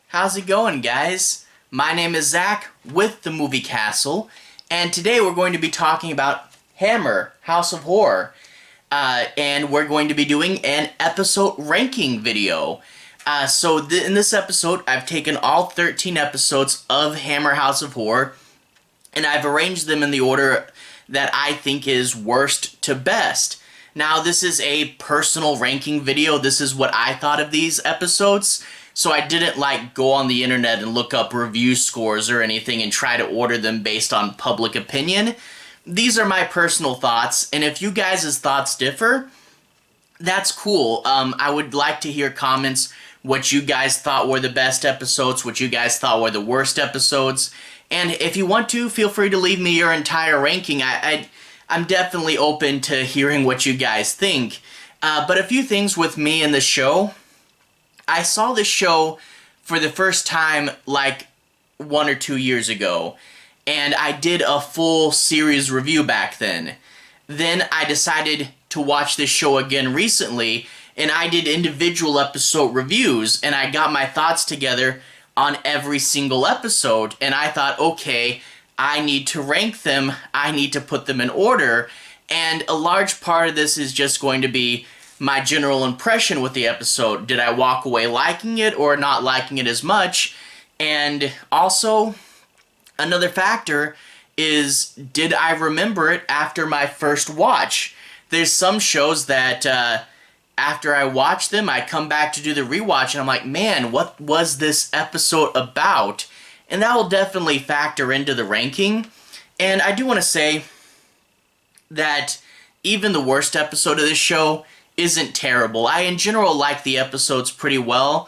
How's it going, guys? My name is Zach with the Movie Castle, and today we're going to be talking about Hammer, House of Horror. And we're going to be doing an episode ranking video. In this episode, I've taken all 13 episodes of Hammer, House of Horror, and I've arranged them in the order that I think is worst to best. Now, this is a personal ranking video. This is what I thought of these episodes. So I didn't go on the internet and look up review scores or anything and try to order them based on public opinion. These are my personal thoughts, and if you guys' thoughts differ, that's cool. I would like to hear comments, what you guys thought were the best episodes, what you guys thought were the worst episodes. And if you want to, feel free to leave me your entire ranking. I'm definitely open to hearing what you guys think. But a few things with me and the show. I saw this show for the first time 1 or 2 years ago, and I did a full series review back then. Then I decided to watch this show again recently, and I did individual episode reviews, and I got my thoughts together on every single episode, and I thought, okay, I need to rank them, I need to put them in order, and a large part of this is just going to be my general impression with the episode. Did I walk away liking it or not liking it as much? And also, another factor is, did I remember it after my first watch? There's some shows that after I watch them, I come back to do the rewatch and I'm like, man, what was this episode about? And that will definitely factor into the ranking. And I do want to say that even the worst episode of this show isn't terrible. I, in general, like the episodes pretty well,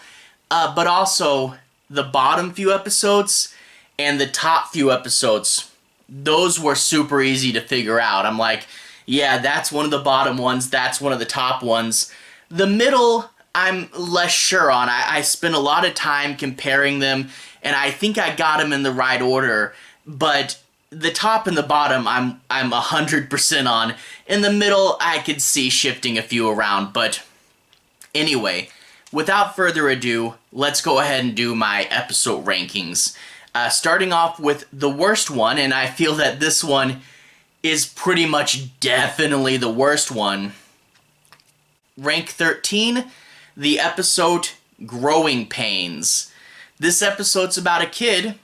but also the bottom few episodes and the top few episodes, those were super easy to figure out. I'm like, yeah, that's one of the bottom ones, that's one of the top ones. The middle, I'm less sure on. I spent a lot of time comparing them, and I think I got them in the right order, but the top and the bottom, I'm 100% on. In the middle, I could see shifting a few around, but anyway, without further ado, let's go ahead and do my episode rankings. Starting off with the worst one, and I feel that this one is pretty much definitely the worst one. Rank 13, the episode Growing Pains. This episode's about a kid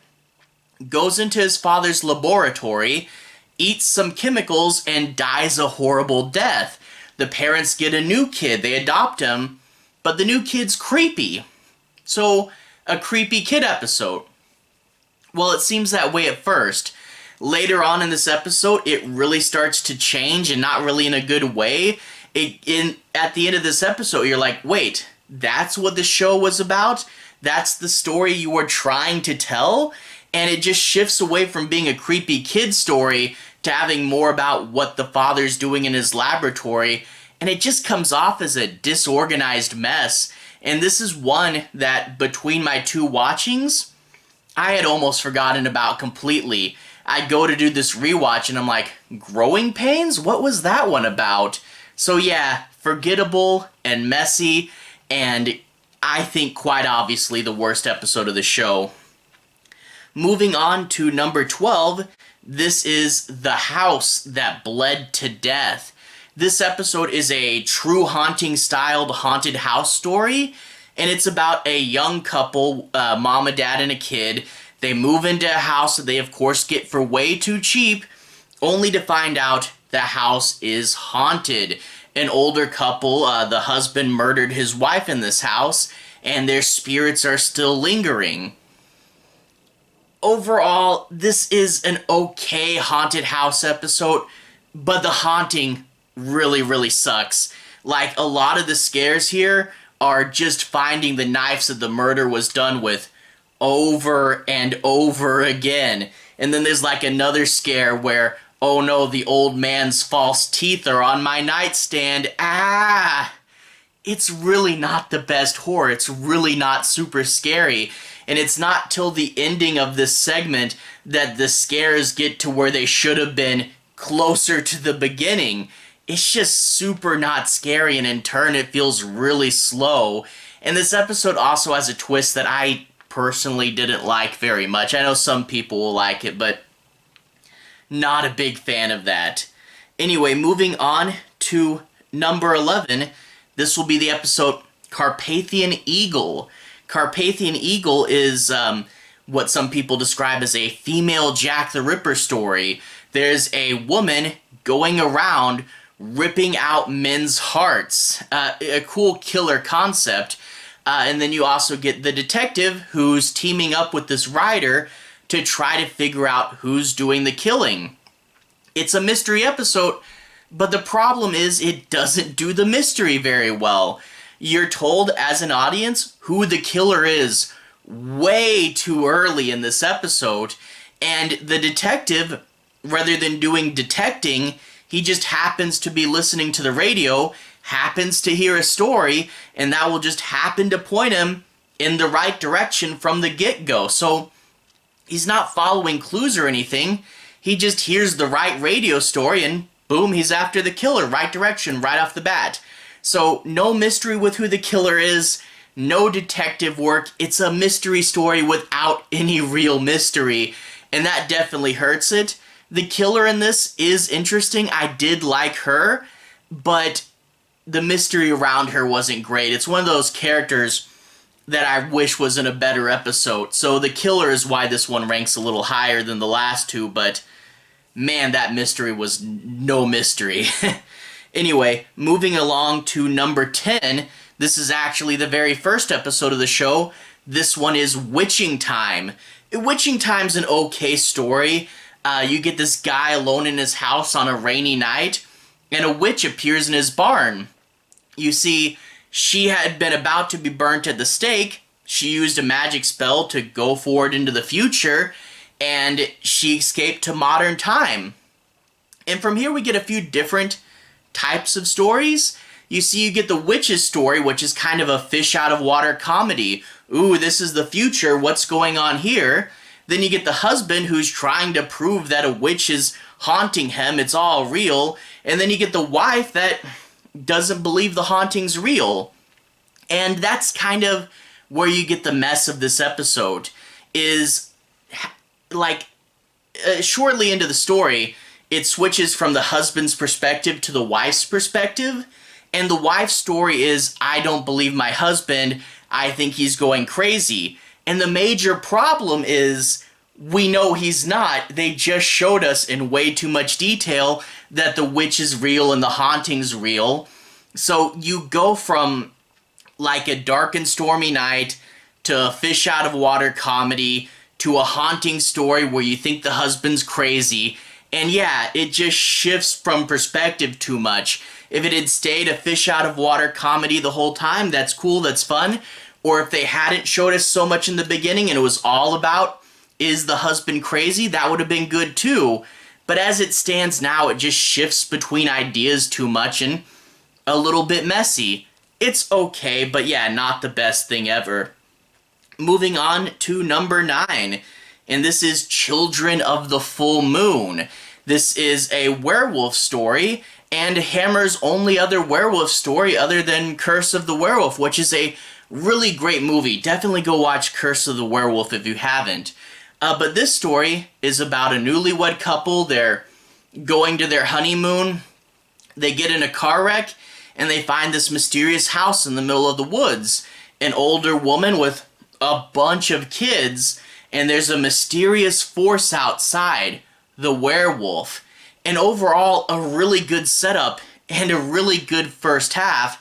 goes into his father's laboratory, eats some chemicals, and dies a horrible death. The parents get a new kid, they adopt him, but the new kid's creepy. So, a creepy kid episode. Well, it seems that way at first. Later on in this episode, it really starts to change, and not really in a good way. At the end of this episode, you're like, wait, that's what the show was about? That's the story you were trying to tell? And it just shifts away from being a creepy kid story to having more about what the father's doing in his laboratory, and it just comes off as a disorganized mess. And this is one that, between my two watchings, I had almost forgotten about completely. I go to do this rewatch and I'm like, Growing Pains? What was that one about? So yeah, forgettable and messy, and I think quite obviously the worst episode of the show. Moving on to number 12, this is The House That Bled to Death. This episode is a true haunting-styled haunted house story, and it's about a young couple, mom, a dad, and a kid. They move into a house that they, of course, get for way too cheap, only to find out the house is haunted. An older couple, the husband murdered his wife in this house, and their spirits are still lingering. Overall, this is an okay haunted house episode, but the haunting really, really sucks. A lot of the scares here are just finding the knives that the murder was done with over and over again. And then there's another scare where, oh no, the old man's false teeth are on my nightstand. It's really not the best horror. It's really not super scary. And it's not till the ending of this segment that the scares get to where they should have been, closer to the beginning. It's just super not scary, and in turn it feels really slow. And this episode also has a twist that I personally didn't like very much. I know some people will like it, but not a big fan of that. Anyway, moving on to number 11. This will be the episode Carpathian Eagle. Carpathian Eagle is what some people describe as a female Jack the Ripper story. There's a woman going around ripping out men's hearts. A cool killer concept. And then you also get the detective who's teaming up with this writer to try to figure out who's doing the killing. It's a mystery episode, but the problem is it doesn't do the mystery very well. You're told as an audience who the killer is way too early in this episode, and the detective, rather than doing detecting, he just happens to be listening to the radio, happens to hear a story, and that will just happen to point him in the right direction from the get-go. So he's not following clues or anything. He just hears the right radio story and boom, he's after the killer, right direction, right off the bat. So no mystery with who the killer is, no detective work. It's a mystery story without any real mystery, and that definitely hurts it. The killer in this is interesting. I did like her, but the mystery around her wasn't great. It's one of those characters that I wish was in a better episode. So the killer is why this one ranks a little higher than the last two, but man, that mystery was no mystery. Anyway, moving along to number 10. This is actually the very first episode of the show. This one is Witching Time. Witching Time's an okay story. You get this guy alone in his house on a rainy night, and a witch appears in his barn. You see, she had been about to be burnt at the stake. She used a magic spell to go forward into the future, and she escaped to modern time. And from here we get a few different types of stories. You see, you get the witch's story, which is kind of a fish out of water comedy. Ooh, this is the future, what's going on here? Then you get the husband who's trying to prove that a witch is haunting him, it's all real. And then you get the wife that doesn't believe the haunting's real. And that's kind of where you get the mess of this episode, is like shortly into the story, it switches from the husband's perspective to the wife's perspective, and the wife's story is, I don't believe my husband, I think he's going crazy. And the major problem is, we know he's not. They just showed us in way too much detail that the witch is real and the haunting's real. So you go from like a dark and stormy night to a fish out of water comedy to a haunting story where you think the husband's crazy. And yeah, it just shifts from perspective too much. If it had stayed a fish out of water comedy the whole time, that's cool, that's fun. Or if they hadn't showed us so much in the beginning and it was all about, is the husband crazy, that would have been good too. But as it stands now, it just shifts between ideas too much and a little bit messy. It's okay, but yeah, not the best thing ever. Moving on to number 9, and this is Children of the Full Moon. This is a werewolf story, and Hammer's only other werewolf story other than Curse of the Werewolf, which is a really great movie. Definitely go watch Curse of the Werewolf if you haven't. But this story is about a newlywed couple. They're going to their honeymoon. They get in a car wreck, and they find this mysterious house in the middle of the woods. An older woman with a bunch of kids, and there's a mysterious force outside, the werewolf. And overall, a really good setup and a really good first half.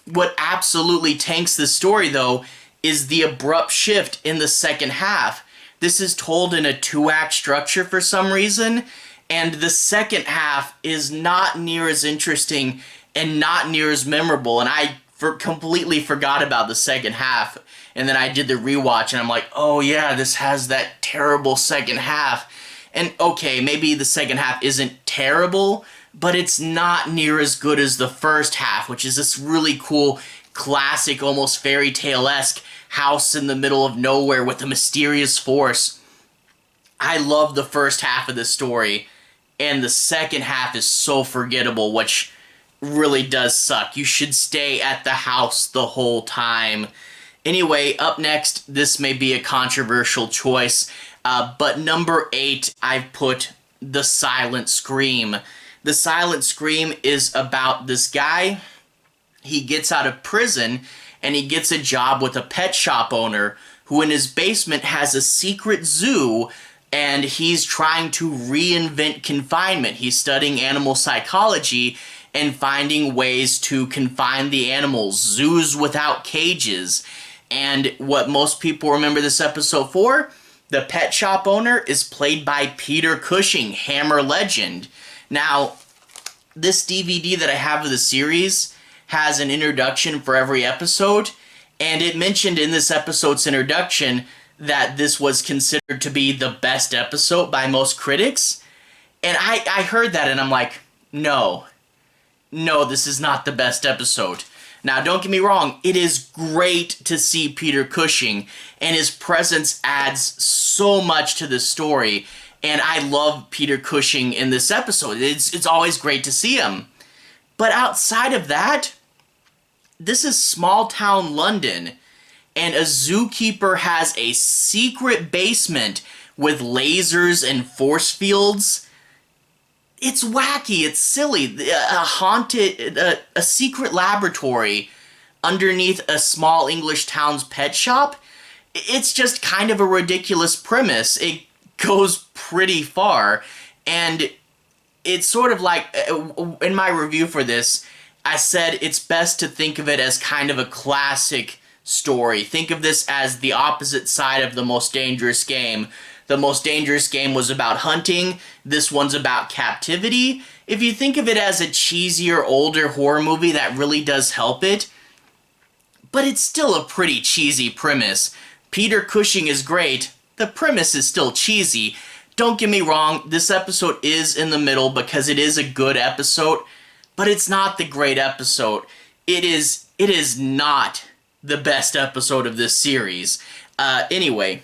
What absolutely tanks the story, though, is the abrupt shift in the second half. This is told in a 2-act structure for some reason, and the second half is not near as interesting and not near as memorable, and I completely forgot about the second half, and then I did the rewatch, and I'm like, oh yeah, this has that terrible second half. And okay, maybe the second half isn't terrible, but it's not near as good as the first half, which is this really cool, classic, almost fairy tale-esque house in the middle of nowhere with a mysterious force. I love the first half of the story, and the second half is so forgettable, which really does suck. You should stay at the house the whole time. Anyway, up next, this may be a controversial choice, but number 8, I've put The Silent Scream. The Silent Scream is about this guy. He gets out of prison and he gets a job with a pet shop owner who in his basement has a secret zoo, and he's trying to reinvent confinement. He's studying animal psychology and finding ways to confine the animals, zoos without cages. And what most people remember this episode for, the pet shop owner is played by Peter Cushing, Hammer legend. Now, this DVD that I have of the series has an introduction for every episode, and it mentioned in this episode's introduction that this was considered to be the best episode by most critics. And I heard that and I'm like, no, this is not the best episode. Now, don't get me wrong, it is great to see Peter Cushing, and his presence adds so much to the story, and I love Peter Cushing in this episode. It's always great to see him. But outside of that, this is small-town London, and a zookeeper has a secret basement with lasers and force fields. It's wacky, it's silly. A secret laboratory underneath a small English town's pet shop. It's just kind of a ridiculous premise. It goes pretty far, and it's sort of like, in my review for this, I said it's best to think of it as kind of a classic story. Think of this as the opposite side of The Most Dangerous Game. The Most Dangerous Game was about hunting. This one's about captivity. If you think of it as a cheesier, older horror movie, that really does help it. But it's still a pretty cheesy premise. Peter Cushing is great. The premise is still cheesy. Don't get me wrong, this episode is in the middle because it is a good episode, but it's not the great episode. It is not the best episode of this series. Anyway,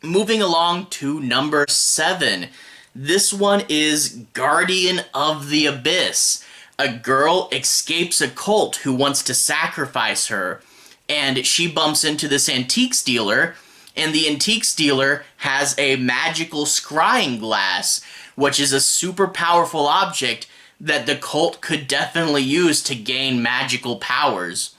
moving along to number 7. This one is Guardian of the Abyss. A girl escapes a cult who wants to sacrifice her, and she bumps into this antiques dealer, and the antiques dealer has a magical scrying glass, which is a super powerful object that the cult could definitely use to gain magical powers.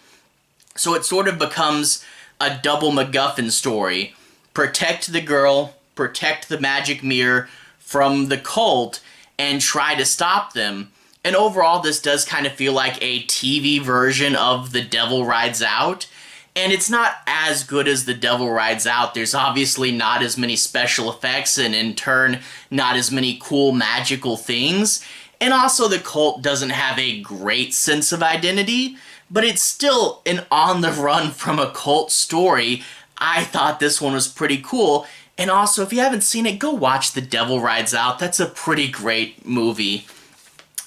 So it sort of becomes a double MacGuffin story. Protect the girl, protect the magic mirror from the cult, and try to stop them. And overall, this does kind of feel like a TV version of The Devil Rides Out. And it's not as good as The Devil Rides Out. There's obviously not as many special effects, and in turn, not as many cool magical things. And also, the cult doesn't have a great sense of identity, but it's still an on-the-run from a cult story. I thought this one was pretty cool. And also, if you haven't seen it, go watch The Devil Rides Out. That's a pretty great movie.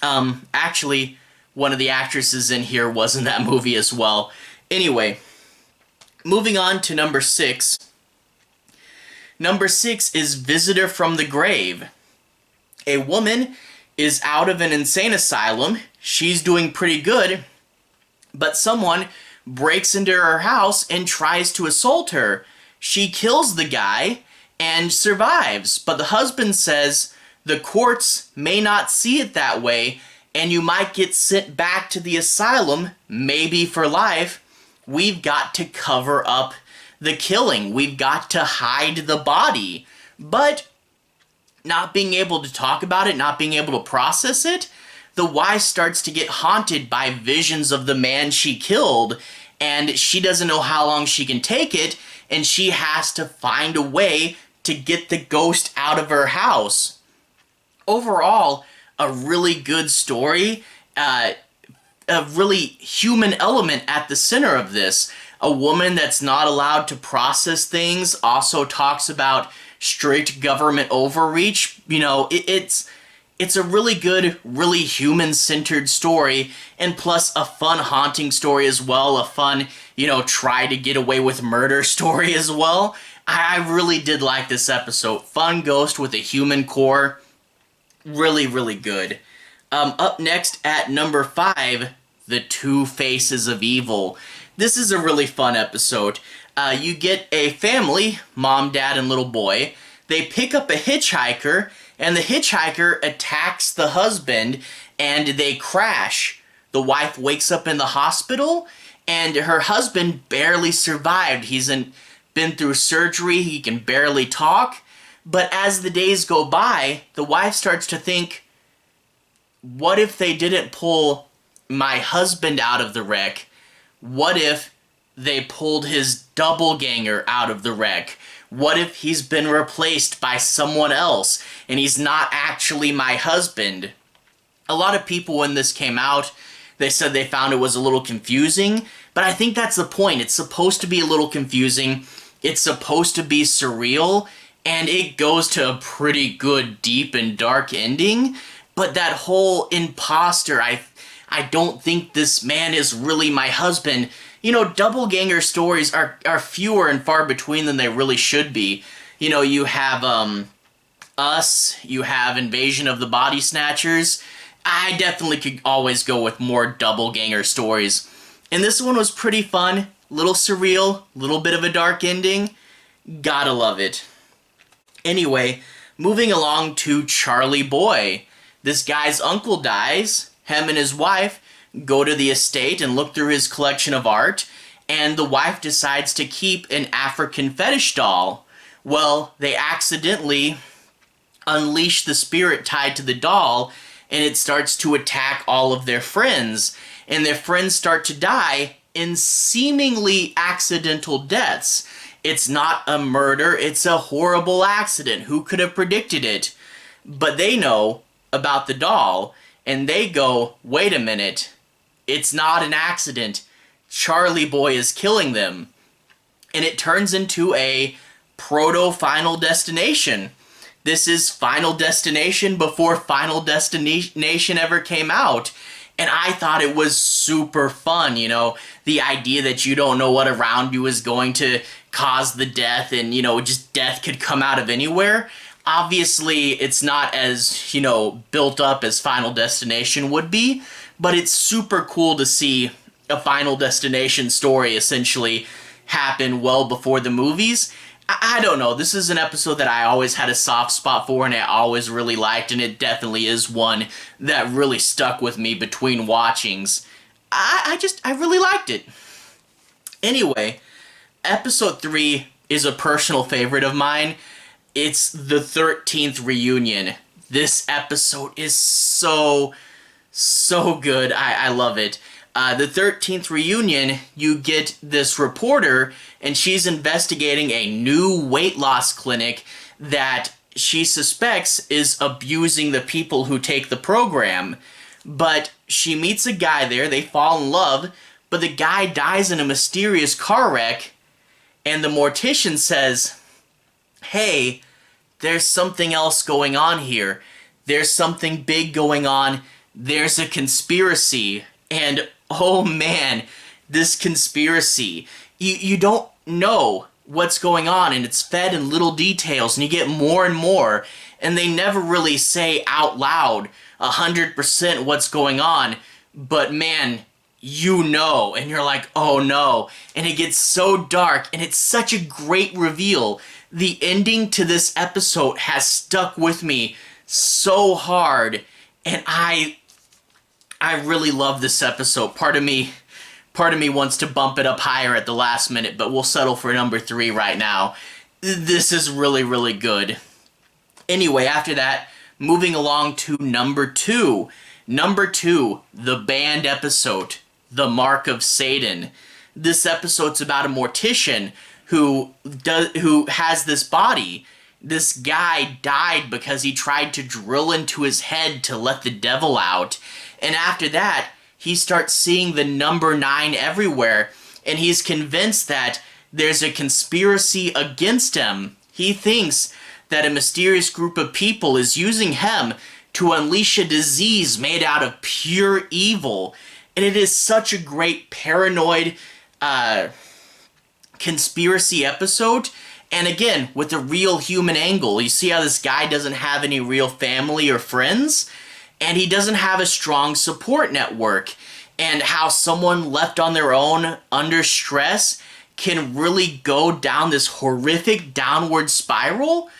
Actually, one of the actresses in here was in that movie as well. Anyway, moving on to number 6. Number 6 is Visitor from the Grave. A woman is out of an insane asylum. She's doing pretty good, but someone breaks into her house and tries to assault her. She kills the guy and survives, but the husband says the courts may not see it that way, and you might get sent back to the asylum, maybe for life. We've got to cover up the killing. We've got to hide the body. But not being able to talk about it, not being able to process it, the wife starts to get haunted by visions of the man she killed, and she doesn't know how long she can take it, and she has to find a way to get the ghost out of her house. Overall, a really good story, a really human element at the center of this. A woman that's not allowed to process things, also talks about strict government overreach. You know, it's a really good, really human-centered story, and plus a fun haunting story as well, a fun, try to get away with murder story as well. I really did like this episode. Fun ghost with a human core. Really, really good. Up next at number 5, The Two Faces of Evil. This is a really fun episode. You get a family, mom, dad, and little boy. They pick up a hitchhiker, and the hitchhiker attacks the husband, and they crash. The wife wakes up in the hospital, and her husband barely survived. He's been through surgery, he can barely talk. But as the days go by, the wife starts to think, what if they didn't pull my husband out of the wreck? What if they pulled his doppelganger out of the wreck? What if he's been replaced by someone else and he's not actually my husband? A lot of people, when this came out, they said they found it was a little confusing, but I think that's the point. It's supposed to be a little confusing. It's supposed to be surreal, and it goes to a pretty good, deep, and dark ending. But that whole imposter, I don't think this man is really my husband. You know, doppelganger stories are fewer and far between than they really should be. You know, you have Us, you have Invasion of the Body Snatchers. I definitely could always go with more doppelganger stories. And this one was pretty fun, little surreal, little bit of a dark ending. Gotta love it. Anyway, moving along to Charlie Boy. This guy's uncle dies. Him and his wife go to the estate and look through his collection of art, and the wife decides to keep an African fetish doll. Well, they accidentally unleash the spirit tied to the doll, and it starts to attack all of their friends, and their friends start to die in seemingly accidental deaths. It's not a murder, it's a horrible accident. Who could have predicted it? But they know about the doll, and they go, wait a minute, it's not an accident. Charlie Boy is killing them. And it turns into a proto-Final Destination. This is Final Destination before Final Destination ever came out. And I thought it was super fun, you know, the idea that you don't know what around you is going to cause the death, and, you know, just death could come out of anywhere. Obviously, it's not as, you know, built up as Final Destination would be, but it's super cool to see a Final Destination story essentially happen well before the movies. I don't know, this is an episode that I always had a soft spot for and I always really liked, and it definitely is one that really stuck with me between watchings. I really liked it. Anyway, episode 3 is a personal favorite of mine. It's the 13th Reunion. This episode is so good. I love it. The 13th Reunion, you get this reporter, and she's investigating a new weight loss clinic that she suspects is abusing the people who take the program. But she meets a guy there, they fall in love, but the guy dies in a mysterious car wreck, and the mortician says, hey, there's something else going on here. There's something big going on. There's a conspiracy. And oh man, this conspiracy. You don't know what's going on, and it's fed in little details, and you get more and more, and they never really say out loud 100% what's going on, but man, you know, and you're like, oh no, and it gets so dark, and it's such a great reveal. The ending to this episode has stuck with me so hard, and I really love this episode. Part of me wants to bump it up higher at the last minute, but we'll settle for number 3 right now. This is really, really good. Anyway, after that, moving along to number 2. Number 2, the band episode, The Mark of Satan. This episode's about a mortician who has this body. This guy died because he tried to drill into his head to let the devil out. And after that, he starts seeing the number 9 everywhere, and he's convinced that there's a conspiracy against him. He thinks that a mysterious group of people is using him to unleash a disease made out of pure evil. And it is such a great paranoid conspiracy episode. And again, with a real human angle. You see how this guy doesn't have any real family or friends? And he doesn't have a strong support network. and how someone left on their own under stress can really go down this horrific downward spiral.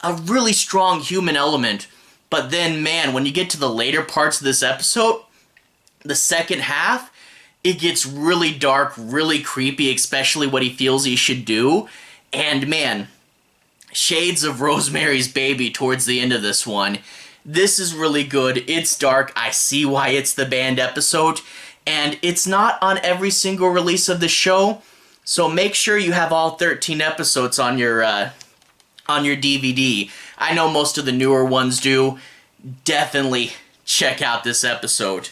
A really strong human element. But then, man, when you get to the later parts of this episode, the second half, it gets really dark, really creepy, especially what he feels he should do. And man, shades of Rosemary's Baby towards the end of this one. This is really good. It's dark. I see why it's the banned episode. And it's not on every single release of the show. So make sure you have all 13 episodes on your DVD. I know most of the newer ones do. Definitely check out this episode.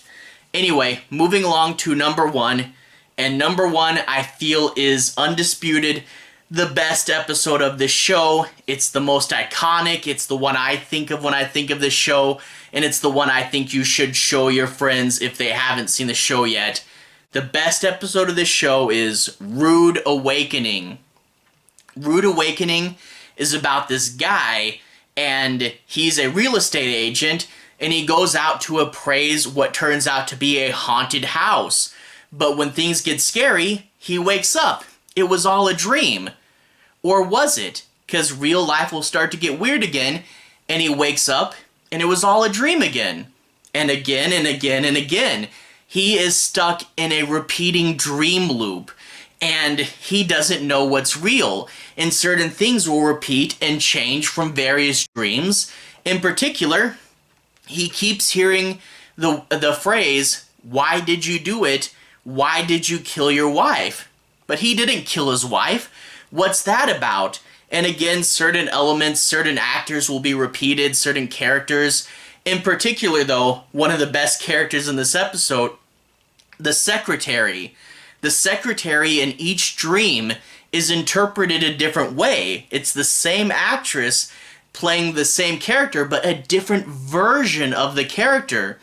Anyway, moving along to number 1. And number 1, I feel, is undisputed the best episode of this show. It's the most iconic. It's the one I think of when I think of this show. And it's the one I think you should show your friends if they haven't seen the show yet. The best episode of this show is Rude Awakening. Rude Awakening is about this guy, and he's a real estate agent, and he goes out to appraise what turns out to be a haunted house. But when things get scary, he wakes up. It was all a dream. Or was it? Because real life will start to get weird again, and he wakes up, and it was all a dream again. And again, and again, and again. He is stuck in a repeating dream loop, and he doesn't know what's real. And certain things will repeat and change from various dreams. In particular, he keeps hearing the phrase, "Why did you do it? Why did you kill your wife?" But he didn't kill his wife. What's that about? And again, certain elements, certain actors will be repeated, certain characters. In particular, though, one of the best characters in this episode, the secretary. The secretary in each dream is interpreted a different way. It's the same actress playing the same character, but a different version of the character.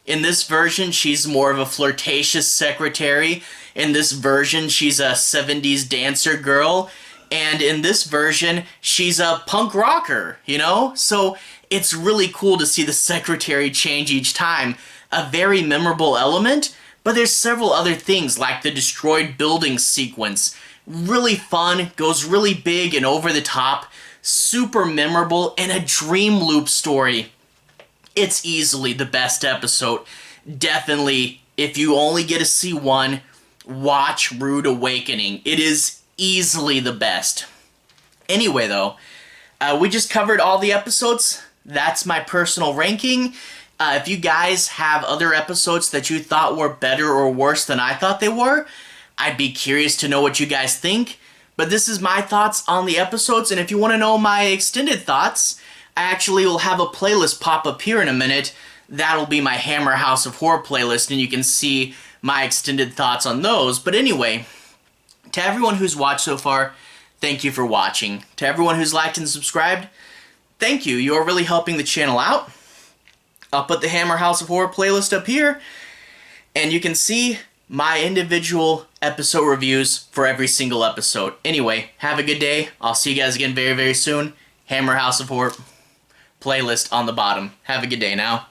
In this version, she's more of a flirtatious secretary. In this version, she's a 70s dancer girl. And in this version, she's a punk rocker, you know? So it's really cool to see the secretary change each time. A very memorable element, but there's several other things like the destroyed building sequence. Really fun, goes really big and over the top, super memorable, and a dream loop story. It's easily the best episode. Definitely, if you only get to see one, watch Rude Awakening. It is easily the best. Anyway, though, we just covered all the episodes. That's my personal ranking. If you guys have other episodes that you thought were better or worse than I thought they were, I'd be curious to know what you guys think. But this is my thoughts on the episodes, and if you want to know my extended thoughts, I actually will have a playlist pop up here in a minute. That'll be my Hammer House of Horror playlist, and you can see my extended thoughts on those. But anyway, to everyone who's watched so far, thank you for watching. To everyone who's liked and subscribed, thank you. You're really helping the channel out. I'll put the Hammer House of Horror playlist up here, and you can see my individual episode reviews for every single episode. Anyway, have a good day. I'll see you guys again very, very soon. Hammer House of Horror playlist on the bottom. Have a good day now.